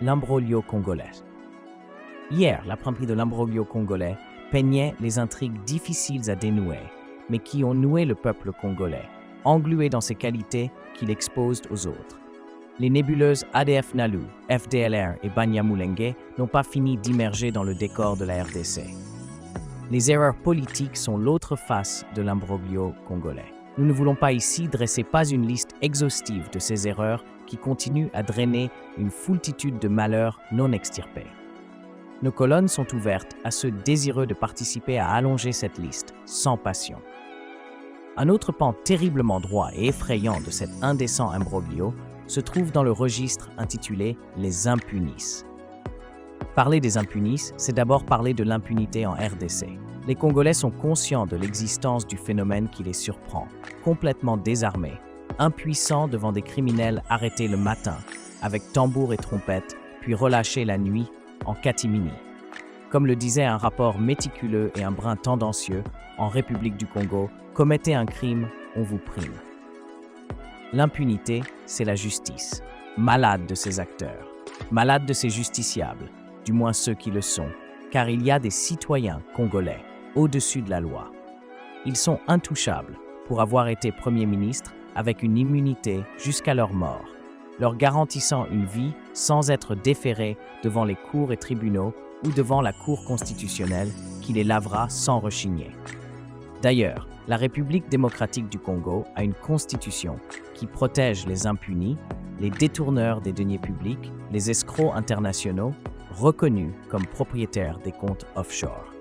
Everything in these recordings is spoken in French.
l'imbroglio congolais. Hier, l'après-midi de l'imbroglio congolais peignait les intrigues difficiles à dénouer, mais qui ont noué le peuple congolais, englué dans ses qualités qu'il expose aux autres. Les nébuleuses ADF Nalu, FDLR et Banyamulenge n'ont pas fini d'immerger dans le décor de la RDC. Les erreurs politiques sont l'autre face de l'imbroglio congolais. Nous ne voulons pas ici dresser pas une liste exhaustive de ces erreurs qui continuent à drainer une foultitude de malheurs non extirpés. Nos colonnes sont ouvertes à ceux désireux de participer à allonger cette liste, sans passion. Un autre pan terriblement droit et effrayant de cet indécent imbroglio se trouve dans le registre intitulé « Les impunis ». Parler des impunis, c'est d'abord parler de l'impunité en RDC. Les Congolais sont conscients de l'existence du phénomène qui les surprend, complètement désarmés, impuissants devant des criminels arrêtés le matin, avec tambour et trompette, puis relâchés la nuit, en catimini. Comme le disait un rapport méticuleux et un brin tendancieux, en République du Congo, commettez un crime, on vous prime. L'impunité, c'est la justice, malade de ses acteurs, malade de ses justiciables, du moins ceux qui le sont, car il y a des citoyens congolais au-dessus de la loi. Ils sont intouchables pour avoir été Premier ministre avec une immunité jusqu'à leur mort, leur garantissant une vie sans être déférés devant les cours et tribunaux ou devant la Cour constitutionnelle qui les lavera sans rechigner. D'ailleurs, la République démocratique du Congo a une constitution qui protège les impunis, les détourneurs des deniers publics, les escrocs internationaux, reconnus comme propriétaires des comptes offshore.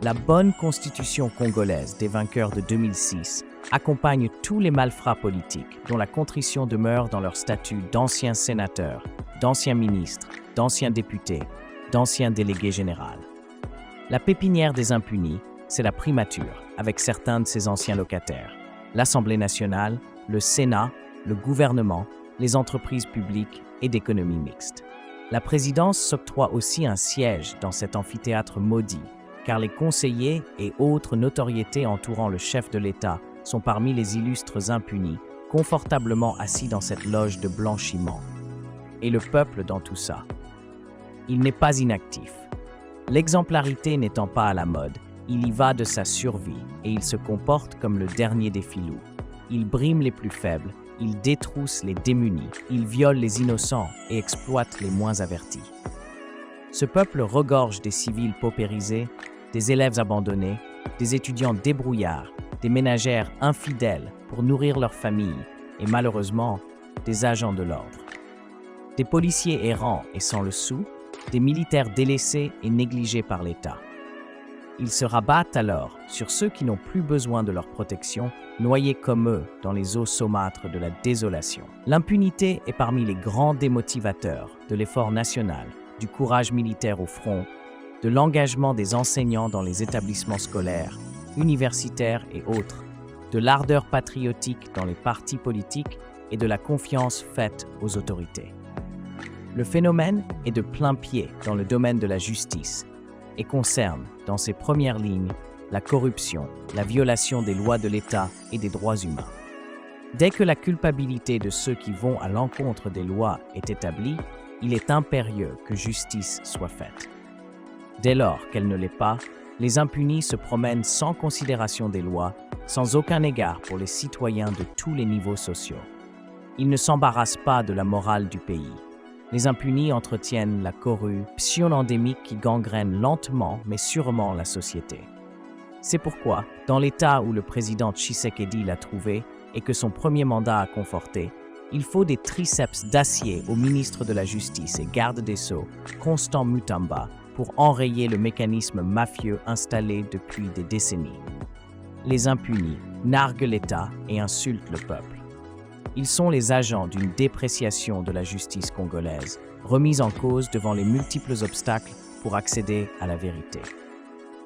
La bonne constitution congolaise des vainqueurs de 2006 accompagne tous les malfrats politiques dont la contrition demeure dans leur statut d'anciens sénateurs, d'anciens ministres, d'anciens députés, d'anciens délégués généraux. La pépinière des impunis, c'est la primature avec certains de ses anciens locataires, l'Assemblée nationale, le Sénat, le gouvernement, les entreprises publiques et d'économie mixte. La présidence s'octroie aussi un siège dans cet amphithéâtre maudit, car les conseillers et autres notoriétés entourant le chef de l'État sont parmi les illustres impunis, confortablement assis dans cette loge de blanchiment. Et le peuple dans tout ça. Il n'est pas inactif. L'exemplarité n'étant pas à la mode, il y va de sa survie et il se comporte comme le dernier des filous. Il brime les plus faibles, il détrousse les démunis, il viole les innocents et exploite les moins avertis. Ce peuple regorge des civils paupérisés, des élèves abandonnés, des étudiants débrouillards, des ménagères infidèles pour nourrir leurs familles et malheureusement, des agents de l'ordre. Des policiers errants et sans le sou, des militaires délaissés et négligés par l'État. Ils se rabattent alors sur ceux qui n'ont plus besoin de leur protection, noyés comme eux dans les eaux saumâtres de la désolation. L'impunité est parmi les grands démotivateurs de l'effort national, du courage militaire au front, de l'engagement des enseignants dans les établissements scolaires, universitaires et autres, de l'ardeur patriotique dans les partis politiques et de la confiance faite aux autorités. Le phénomène est de plein pied dans le domaine de la justice et concerne, dans ses premières lignes, la corruption, la violation des lois de l'État et des droits humains. Dès que la culpabilité de ceux qui vont à l'encontre des lois est établie, il est impérieux que justice soit faite. Dès lors qu'elle ne l'est pas, les impunis se promènent sans considération des lois, sans aucun égard pour les citoyens de tous les niveaux sociaux. Ils ne s'embarrassent pas de la morale du pays. Les impunis entretiennent la corruption endémique qui gangrène lentement mais sûrement la société. C'est pourquoi, dans l'état où le président Tshisekedi l'a trouvé et que son premier mandat a conforté, il faut des triceps d'acier au ministre de la Justice et garde des Sceaux, Constant Mutamba, pour enrayer le mécanisme mafieux installé depuis des décennies. Les impunis narguent l'État et insultent le peuple. Ils sont les agents d'une dépréciation de la justice congolaise, remise en cause devant les multiples obstacles pour accéder à la vérité.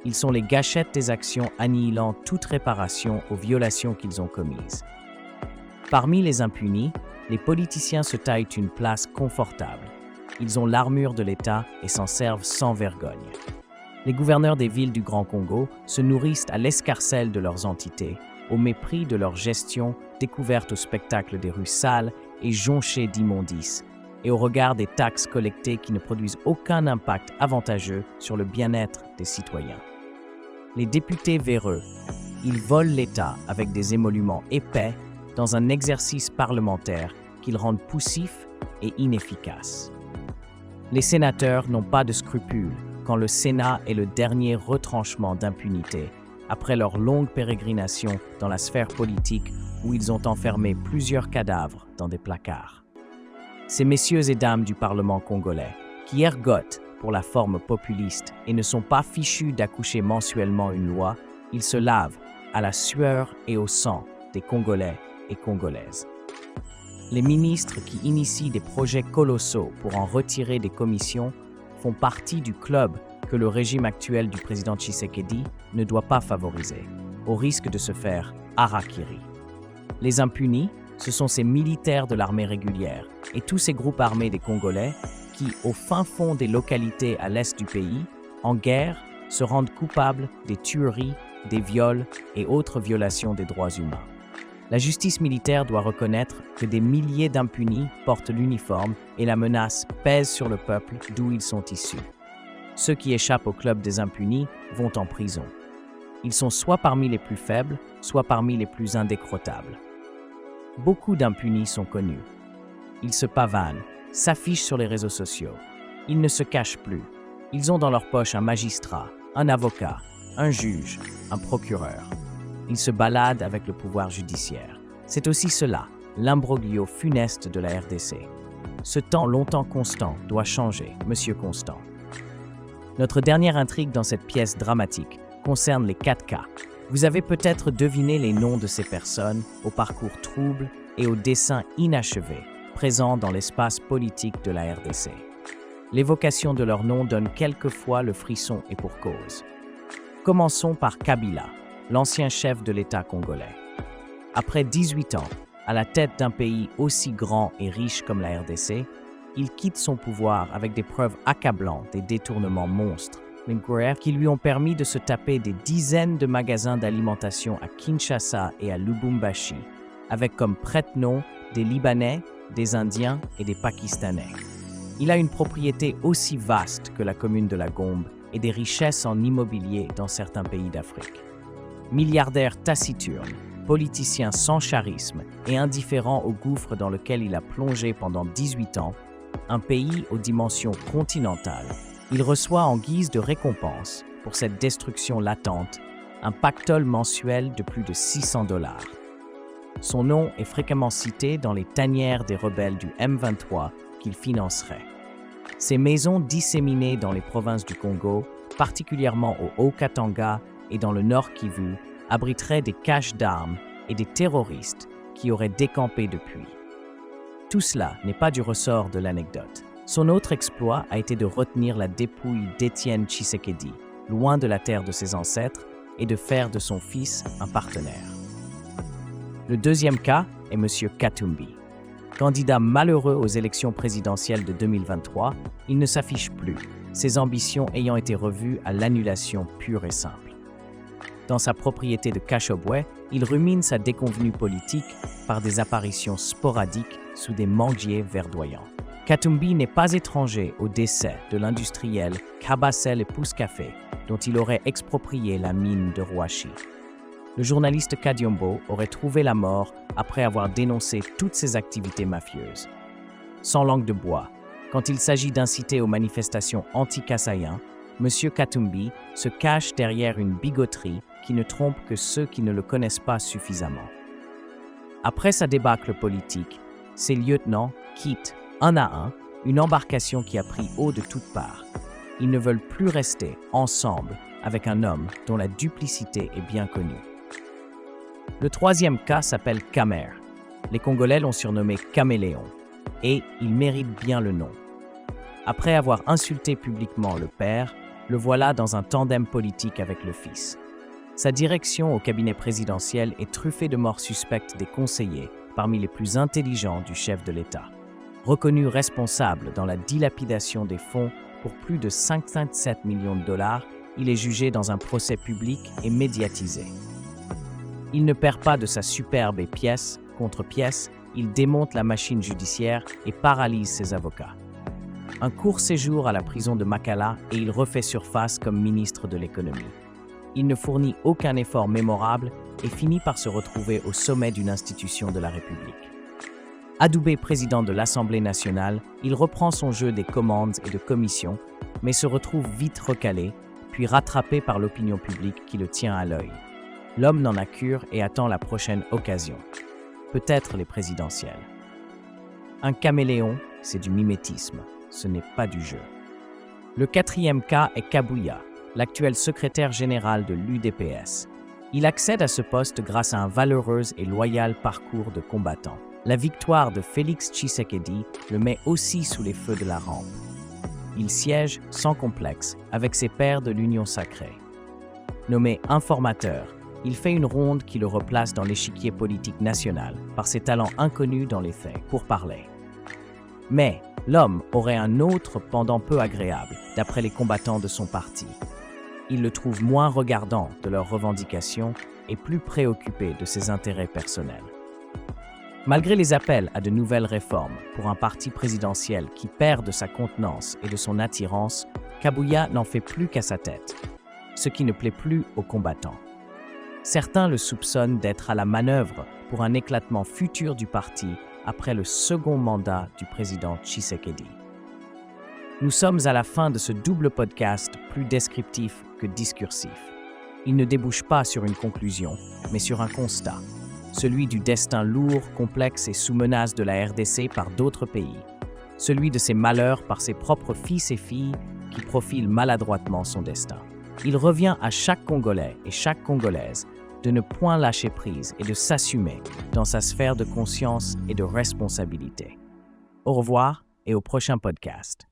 Ils sont les gâchettes des actions annihilant toute réparation aux violations qu'ils ont commises. Parmi les impunis, les politiciens se taillent une place confortable. Ils ont l'armure de l'État et s'en servent sans vergogne. Les gouverneurs des villes du Grand Congo se nourrissent à l'escarcelle de leurs entités, au mépris de leur gestion découverte au spectacle des rues sales et jonchées d'immondices, et au regard des taxes collectées qui ne produisent aucun impact avantageux sur le bien-être des citoyens. Les députés véreux, ils volent l'État avec des émoluments épais dans un exercice parlementaire qu'ils rendent poussif et inefficace. Les sénateurs n'ont pas de scrupules quand le Sénat est le dernier retranchement d'impunité après leur longue pérégrination dans la sphère politique où ils ont enfermé plusieurs cadavres dans des placards. Ces messieurs et dames du Parlement congolais, qui ergotent pour la forme populiste et ne sont pas fichus d'accoucher mensuellement une loi, ils se lavent à la sueur et au sang des Congolais et Congolaises. Les ministres qui initient des projets colossaux pour en retirer des commissions font partie du club que le régime actuel du président Tshisekedi ne doit pas favoriser, au risque de se faire harakiri. Les impunis, ce sont ces militaires de l'armée régulière et tous ces groupes armés des Congolais qui, au fin fond des localités à l'est du pays, en guerre, se rendent coupables des tueries, des viols et autres violations des droits humains. La justice militaire doit reconnaître que des milliers d'impunis portent l'uniforme et la menace pèse sur le peuple d'où ils sont issus. Ceux qui échappent au club des impunis vont en prison. Ils sont soit parmi les plus faibles, soit parmi les plus indécrottables. Beaucoup d'impunis sont connus. Ils se pavanent, s'affichent sur les réseaux sociaux. Ils ne se cachent plus. Ils ont dans leur poche un magistrat, un avocat, un juge, un procureur. Ils se baladent avec le pouvoir judiciaire. C'est aussi cela, l'imbroglio funeste de la RDC. Ce temps longtemps constant doit changer, Monsieur Constant. Notre dernière intrigue dans cette pièce dramatique concerne les 4 cas. Vous avez peut-être deviné les noms de ces personnes au parcours trouble et au dessin inachevé présents dans l'espace politique de la RDC. L'évocation de leurs noms donne quelquefois le frisson et pour cause. Commençons par Kabila, l'ancien chef de l'État congolais. Après 18 ans, à la tête d'un pays aussi grand et riche comme la RDC, il quitte son pouvoir avec des preuves accablantes des détournements monstres, qui lui ont permis de se taper des dizaines de magasins d'alimentation à Kinshasa et à Lubumbashi, avec comme prête-noms des Libanais, des Indiens et des Pakistanais. Il a une propriété aussi vaste que la commune de la Gombe et des richesses en immobilier dans certains pays d'Afrique. Milliardaire taciturne, politicien sans charisme et indifférent au gouffre dans lequel il a plongé pendant 18 ans, un pays aux dimensions continentales, il reçoit en guise de récompense pour cette destruction latente un pactole mensuel de plus de $600. Son nom est fréquemment cité dans les tanières des rebelles du M23 qu'il financerait. Ces maisons disséminées dans les provinces du Congo, particulièrement au Haut-Katanga et dans le Nord Kivu, abriteraient des caches d'armes et des terroristes qui auraient décampé depuis. Tout cela n'est pas du ressort de l'anecdote. Son autre exploit a été de retenir la dépouille d'Étienne Tshisekedi, loin de la terre de ses ancêtres, et de faire de son fils un partenaire. Le deuxième cas est M. Katumbi. Candidat malheureux aux élections présidentielles de 2023, il ne s'affiche plus, ses ambitions ayant été revues à l'annulation pure et simple. Dans sa propriété de Kashobwe, il rumine sa déconvenue politique par des apparitions sporadiques sous des manguiers verdoyants. Katumbi n'est pas étranger au décès de l'industriel Kabasel et Pousse-Café, dont il aurait exproprié la mine de Rouachi. Le journaliste Kadiombo aurait trouvé la mort après avoir dénoncé toutes ses activités mafieuses. Sans langue de bois, quand il s'agit d'inciter aux manifestations anti-Kassaïens, M. Katumbi se cache derrière une bigoterie qui ne trompe que ceux qui ne le connaissent pas suffisamment. Après sa débâcle politique, ses lieutenants quittent, un à un, une embarcation qui a pris eau de toutes parts. Ils ne veulent plus rester ensemble avec un homme dont la duplicité est bien connue. Le troisième cas s'appelle Kamer. Les Congolais l'ont surnommé Caméléon, et il mérite bien le nom. Après avoir insulté publiquement le père, le voilà dans un tandem politique avec le fils. Sa direction au cabinet présidentiel est truffée de morts suspectes des conseillers, parmi les plus intelligents du chef de l'État. Reconnu responsable dans la dilapidation des fonds pour plus de 57 millions de dollars, il est jugé dans un procès public et médiatisé. Il ne perd pas de sa superbe pièce contre pièce il démonte la machine judiciaire et paralyse ses avocats. Un court séjour à la prison de Makala et il refait surface comme ministre de l'économie. Il ne fournit aucun effort mémorable et finit par se retrouver au sommet d'une institution de la République. Adoubé président de l'Assemblée nationale, il reprend son jeu des commandes et de commissions, mais se retrouve vite recalé, puis rattrapé par l'opinion publique qui le tient à l'œil. L'homme n'en a cure et attend la prochaine occasion. Peut-être les présidentielles. Un caméléon, c'est du mimétisme, ce n'est pas du jeu. Le quatrième cas est Kabouya, l'actuel secrétaire général de l'UDPS. Il accède à ce poste grâce à un valeureux et loyal parcours de combattant. La victoire de Félix Tshisekedi le met aussi sous les feux de la rampe. Il siège sans complexe avec ses pairs de l'Union sacrée. Nommé informateur, il fait une ronde qui le replace dans l'échiquier politique national par ses talents inconnus dans les faits, pour parler. Mais l'homme aurait un autre pendant peu agréable, d'après les combattants de son parti. Ils le trouvent moins regardant de leurs revendications et plus préoccupé de ses intérêts personnels. Malgré les appels à de nouvelles réformes pour un parti présidentiel qui perd de sa contenance et de son attirance, Kabouya n'en fait plus qu'à sa tête, ce qui ne plaît plus aux combattants. Certains le soupçonnent d'être à la manœuvre pour un éclatement futur du parti après le second mandat du président Tshisekedi. Nous sommes à la fin de ce double podcast plus descriptif que discursif. Il ne débouche pas sur une conclusion, mais sur un constat. Celui du destin lourd, complexe et sous menace de la RDC par d'autres pays. Celui de ses malheurs par ses propres fils et filles qui profilent maladroitement son destin. Il revient à chaque Congolais et chaque Congolaise de ne point lâcher prise et de s'assumer dans sa sphère de conscience et de responsabilité. Au revoir et au prochain podcast.